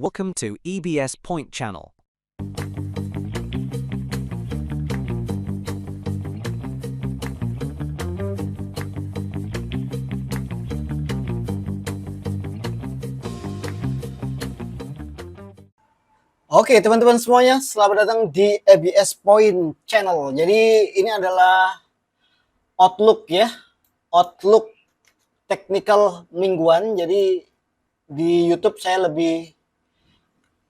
Welcome to EBS Point Channel. Oke teman-teman semuanya, selamat datang di EBS Point Channel. Jadi ini adalah Outlook ya, Outlook technical mingguan. Jadi di YouTube saya lebih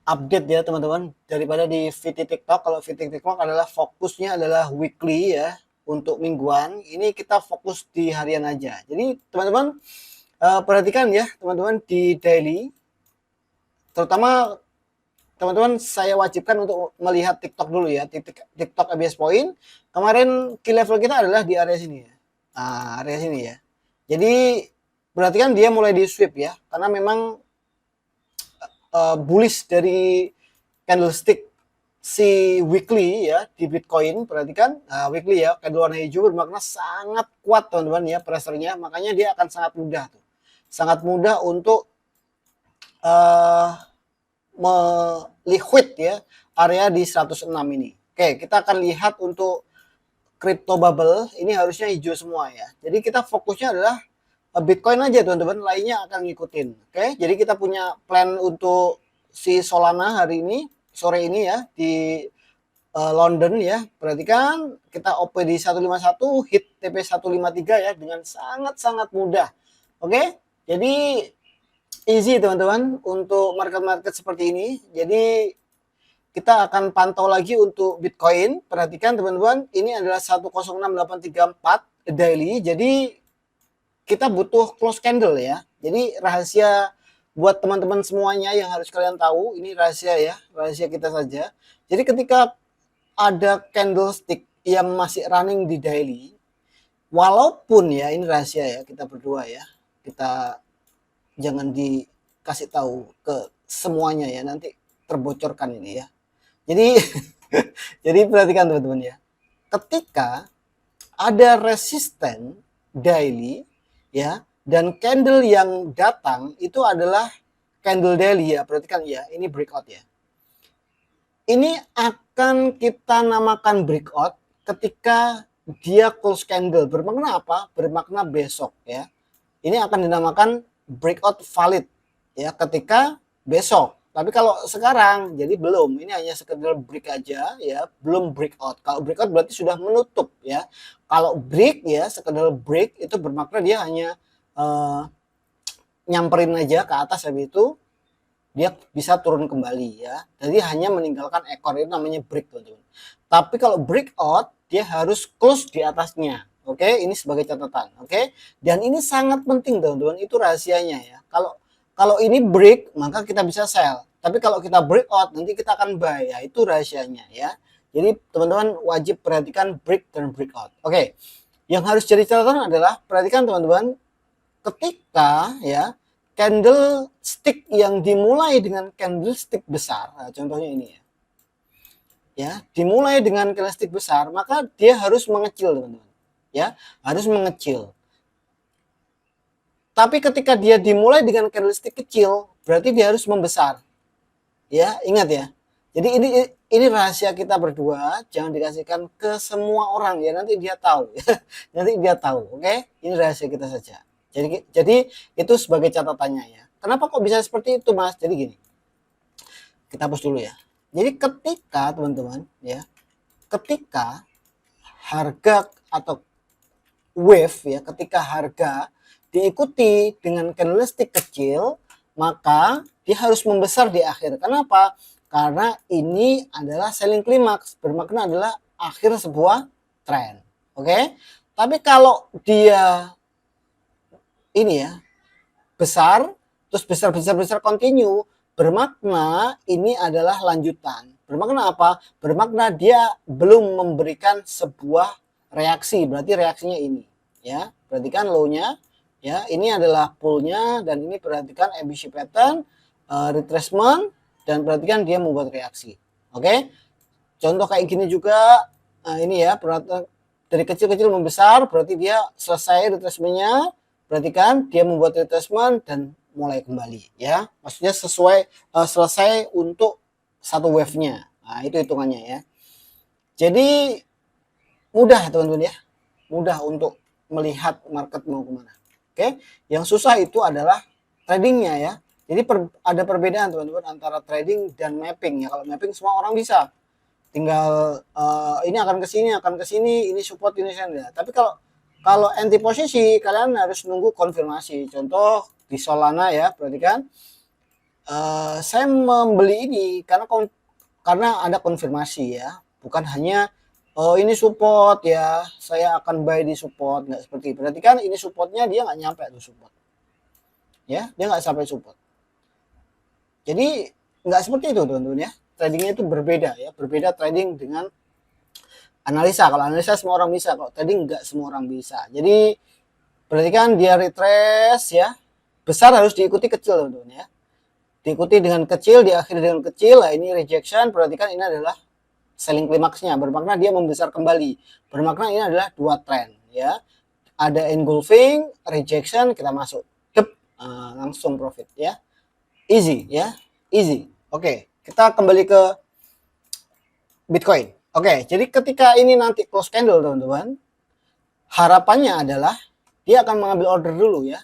update ya teman-teman daripada di VT TikTok. Kalau VT TikTok adalah fokusnya adalah weekly ya untuk mingguan. Ini kita fokus di harian aja. Jadi teman-teman perhatikan ya teman-teman di daily, terutama teman-teman saya wajibkan untuk melihat TikTok dulu ya, TikTok EBS Point. Kemarin key level kita adalah di area sini ya. Nah, area sini ya. Jadi perhatikan dia mulai di sweep ya, karena memang bullish dari candlestick si weekly ya di Bitcoin. Perhatikan weekly ya, candle warna hijau bermakna sangat kuat teman-teman ya pressure-nya, makanya dia akan sangat mudah tuh. Sangat mudah untuk meliquid ya area di 106 ini. Oke, kita akan lihat untuk crypto bubble ini harusnya hijau semua ya. Jadi kita fokusnya adalah Bitcoin aja teman-teman, lainnya akan ngikutin. Oke, jadi kita punya plan untuk si Solana hari ini, sore ini ya di London ya. Perhatikan kita OP di 151, hit TP 153 ya dengan sangat-sangat mudah. Oke, jadi easy teman-teman untuk market-market seperti ini. Jadi kita akan pantau lagi untuk Bitcoin. Perhatikan teman-teman, ini adalah 106834 daily. Jadi kita butuh close candle ya. Jadi rahasia buat teman-teman semuanya yang harus kalian tahu, ini rahasia ya, rahasia kita saja. Jadi ketika ada candlestick yang masih running di daily, walaupun ya ini rahasia ya kita berdua ya, kita jangan dikasih tahu ke semuanya ya, nanti terbocorkan ini ya. Jadi jadi perhatikan teman-teman ya, ketika ada resisten daily ya, dan candle yang datang itu adalah candle daily ya, perhatikan ya, ini breakout ya. Ini akan kita namakan breakout ketika dia close candle. Bermakna apa? Bermakna besok ya. Ini akan dinamakan breakout valid ya ketika besok. Tapi kalau sekarang jadi belum, ini hanya sekedar break aja ya, belum breakout. Kalau breakout berarti sudah menutup ya. Kalau break ya, sekedar break itu bermakna dia hanya nyamperin aja ke atas, habis itu dia bisa turun kembali ya. Jadi hanya meninggalkan ekor, itu namanya break teman-teman. Tapi kalau breakout dia harus close di atasnya. Oke, ini sebagai catatan. Oke, dan ini sangat penting teman-teman, itu rahasianya ya. Kalau ini break maka kita bisa sell. Tapi kalau kita breakout nanti kita akan buy ya, itu rahasianya ya. Jadi teman-teman wajib perhatikan break dan breakout. Oke, yang harus jadi catatan adalah perhatikan teman-teman, ketika ya candlestick yang dimulai dengan candlestick besar, nah, contohnya ini ya, dimulai dengan candlestick besar, maka dia harus mengecil teman-teman ya, harus mengecil. Tapi ketika dia dimulai dengan candlestick kecil, berarti dia harus membesar ya, ingat ya. Jadi ini rahasia kita berdua, jangan dikasihkan ke semua orang ya, nanti dia tahu ya. Nanti dia tahu. Oke, ini rahasia kita saja. Jadi itu sebagai catatannya ya. Kenapa kok bisa seperti itu Mas? Jadi gini, kita hapus dulu ya. Jadi ketika teman-teman ya, ketika harga atau wave ya, ketika harga diikuti dengan candlestick kecil, maka dia harus membesar di akhir. Kenapa? Karena ini adalah selling climax, bermakna adalah akhir sebuah tren. Oke? Tapi kalau dia ini ya besar, terus besar continue, bermakna ini adalah lanjutan. Bermakna apa? Bermakna dia belum memberikan sebuah reaksi, berarti reaksinya ini ya. Perhatikan low-nya ya, ini adalah pull-nya, dan ini perhatikan ABC pattern, retracement, dan perhatikan dia membuat reaksi. Oke, contoh kayak gini juga. Nah ini ya, perhatikan dari kecil-kecil membesar, berarti dia selesai retracementnya. Perhatikan dia membuat retracement dan mulai kembali ya. Maksudnya selesai untuk satu wave-nya. Nah, itu hitungannya ya. Jadi mudah teman-teman ya. Mudah untuk melihat market mau kemana. Oke, yang susah itu adalah tradingnya ya. Jadi ada perbedaan teman-teman antara trading dan mapping ya. Kalau mapping semua orang bisa, tinggal ini akan ke sini, ini support, ini sender. Tapi kalau anti posisi kalian harus nunggu konfirmasi. Contoh di Solana ya, perhatikan saya membeli ini karena ada konfirmasi ya, bukan hanya oh ini support ya, saya akan buy di support, nggak seperti. Perhatikan ini supportnya dia nggak nyampe tuh support ya, dia nggak sampai support. Jadi nggak seperti itu teman-teman ya, tradingnya itu berbeda ya, berbeda trading dengan analisa. Kalau analisa semua orang bisa, kalau trading nggak semua orang bisa. Jadi perhatikan dia retrace ya, besar harus diikuti kecil teman-teman ya, diikuti dengan kecil, diakhiri dengan kecil. Nah ini rejection, perhatikan ini adalah selling climaxnya, bermakna dia membesar kembali, bermakna ini adalah dua trend ya, ada engulfing, rejection, kita masuk, langsung profit ya, easy ya, easy. Oke, kita kembali ke Bitcoin. Oke, jadi ketika ini nanti close candle teman-teman, harapannya adalah dia akan mengambil order dulu ya,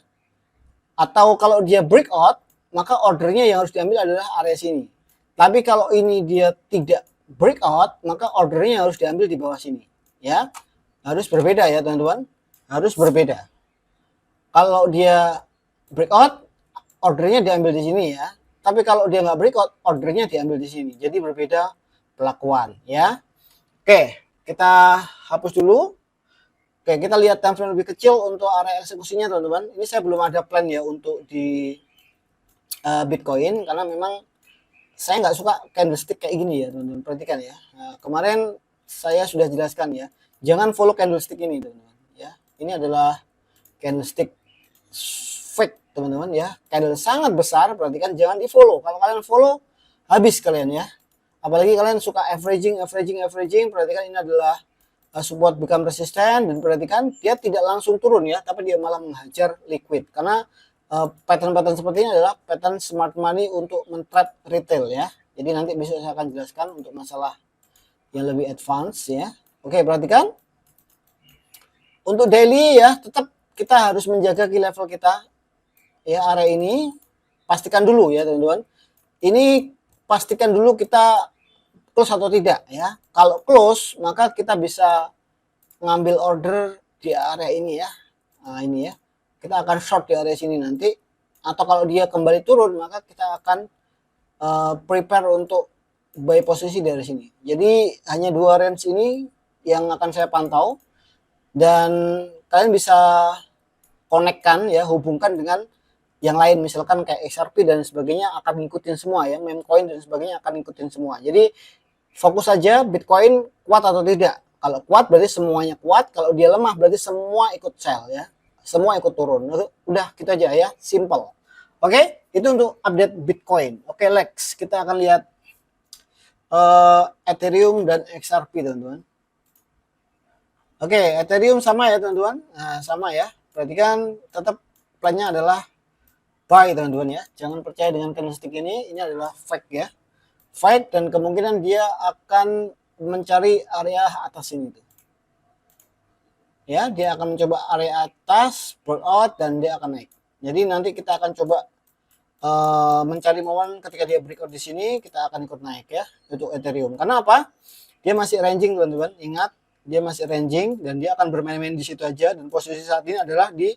atau kalau dia breakout maka ordernya yang harus diambil adalah area sini. Tapi kalau ini dia tidak breakout, maka ordernya harus diambil di bawah sini ya, harus berbeda ya teman-teman, harus berbeda. Kalau dia breakout, ordernya diambil di sini ya, tapi kalau dia nggak breakout, ordernya diambil di sini, jadi berbeda pelakuan ya. Oke, kita hapus dulu. Oke, kita lihat time frame lebih kecil untuk area eksekusinya teman-teman. Ini saya belum ada plan ya untuk di Bitcoin, karena memang saya nggak suka candlestick kayak gini ya teman-teman, perhatikan ya. Nah, kemarin saya sudah jelaskan ya, jangan follow candlestick ini teman-teman ya. Ini adalah candlestick fake teman-teman ya, candle sangat besar, perhatikan, jangan di follow. Kalau kalian follow habis kalian ya, apalagi kalian suka averaging, perhatikan ini adalah support become resistant, dan perhatikan dia tidak langsung turun ya, tapi dia malah menghajar liquid, karena pattern-pattern seperti ini adalah pattern smart money untuk men-trade retail ya. Jadi nanti besok saya akan jelaskan untuk masalah yang lebih advance ya. Oke, perhatikan. Untuk daily ya, tetap kita harus menjaga key level kita ya, area ini. Pastikan dulu ya teman-teman. Ini pastikan dulu kita close atau tidak ya. Kalau close, maka kita bisa ngambil order di area ini ya. Nah, ini ya. Kita akan short di area sini nanti, atau kalau dia kembali turun maka kita akan prepare untuk buy posisi dari sini. Jadi hanya dua range ini yang akan saya pantau, dan kalian bisa konekkan ya, hubungkan dengan yang lain, misalkan kayak XRP dan sebagainya akan ngikutin semua ya, meme coin dan sebagainya akan ngikutin semua. Jadi fokus saja Bitcoin kuat atau tidak. Kalau kuat berarti semuanya kuat, kalau dia lemah berarti semua ikut sell ya, semua ikut turun. Udah gitu aja ya, simple. Oke, itu untuk update Bitcoin. Oke, Lex, kita akan lihat Ethereum dan XRP teman-teman. Oke, Ethereum sama ya teman-teman. Nah, sama ya. Perhatikan tetap plannya adalah buy teman-teman ya. Jangan percaya dengan candlestick ini adalah fake ya. Fake, dan kemungkinan dia akan mencari area atas ini tuh. Ya, dia akan mencoba area atas, breakout, dan dia akan naik. Jadi nanti kita akan coba mencari momen ketika dia breakout di sini, kita akan ikut naik ya untuk Ethereum. Karena apa? Dia masih ranging teman-teman. Ingat, dia masih ranging dan dia akan bermain-main di situ aja, dan posisi saat ini adalah di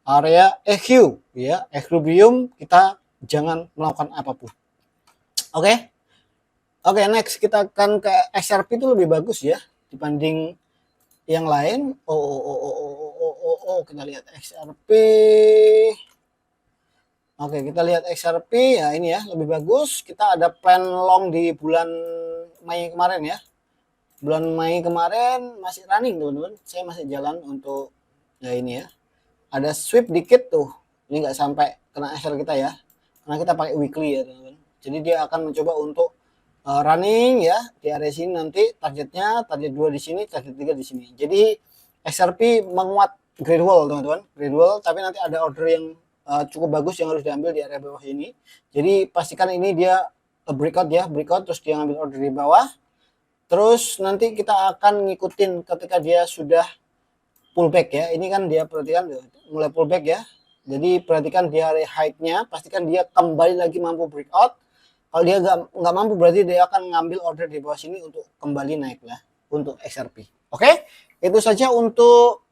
area EQ ya, equilibrium. Kita jangan melakukan apapun. Oke. Oke, next kita akan ke XRP, itu lebih bagus ya dibanding yang lain. Kita lihat XRP. Oke, kita lihat XRP ya, ini ya lebih bagus. Kita ada plan long di bulan Mei kemarin ya. Bulan Mei kemarin masih running teman-teman. Saya masih jalan untuk ya ini ya. Ada sweep dikit tuh. Ini nggak sampai kena SL kita ya. Karena kita pakai weekly ya teman-teman. Jadi dia akan mencoba untuk running ya di area sini, nanti targetnya target 2 di sini, target 3 di sini. Jadi XRP menguat gradual teman-teman, gradual, tapi nanti ada order yang cukup bagus yang harus diambil di area bawah ini. Jadi pastikan ini dia breakout ya, breakout terus dia ngambil order di bawah. Terus nanti kita akan ngikutin ketika dia sudah pullback ya. Ini kan dia perhatikan mulai pullback ya. Jadi perhatikan di area high-nya, pastikan dia kembali lagi mampu breakout. Kalau dia nggak mampu berarti dia akan ngambil order di bawah sini untuk kembali naik lah untuk XRP. Oke, itu saja untuk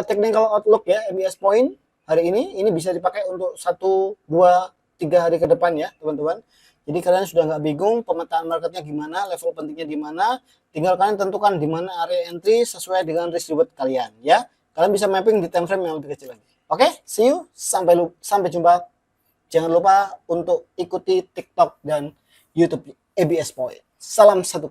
technical outlook ya EBS point hari ini. Ini bisa dipakai untuk 1, 2, 3 hari ke depan ya teman-teman. Jadi kalian sudah nggak bingung pemetaan marketnya gimana, level pentingnya di mana, tinggal kalian tentukan di mana area entry sesuai dengan risk reward kalian ya. Kalian bisa mapping di time frame yang lebih kecil lagi. Oke, see you, sampai jumpa. Jangan lupa untuk ikuti TikTok dan YouTube EBS Point. Salam satu